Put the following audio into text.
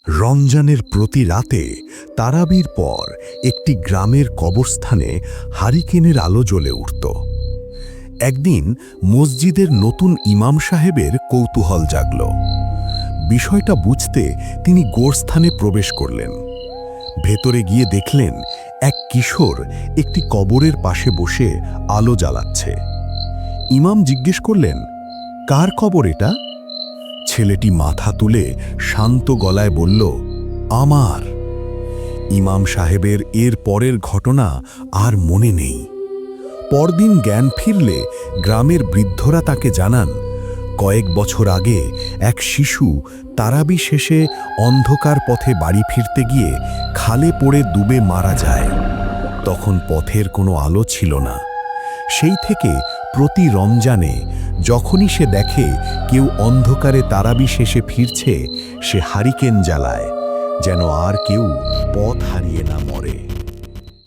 রমজানের প্রতি রাতে তারাবির পর একটি গ্রামের কবরস্থানে হারিকেনের আলো জ্বলে উঠত। একদিন মসজিদের নতুন ইমাম সাহেবের কৌতূহল জাগল। বিষয়টা বুঝতে তিনি গোরস্থানে প্রবেশ করলেন। ভেতরে গিয়ে দেখলেন এক কিশোর একটি কবরের পাশে বসে আলো জ্বালাচ্ছে। ইমাম জিজ্ঞেস করলেন, কার কবর এটা? ছেলেটি মাথা তুলে শান্ত গলায় বলল, আমার। ইমাম সাহেবের এর পরের ঘটনা আর মনে নেই। পরদিন জ্ঞান ফিরলে গ্রামের বৃদ্ধরা তাকে জানান, কয়েক বছর আগে এক শিশু তারাবি শেষে অন্ধকার পথে বাড়ি ফিরতে গিয়ে খালে পড়ে ডুবে মারা যায়। তখন পথের কোনো আলো ছিল না। সেই থেকে প্রতি রমজানে যখনই সে দেখে কেউ অন্ধকারে তারাবি শেষে ফিরছে, সে হারিকেন জ্বালায়, যেন আর কেউ পথ হারিয়ে না।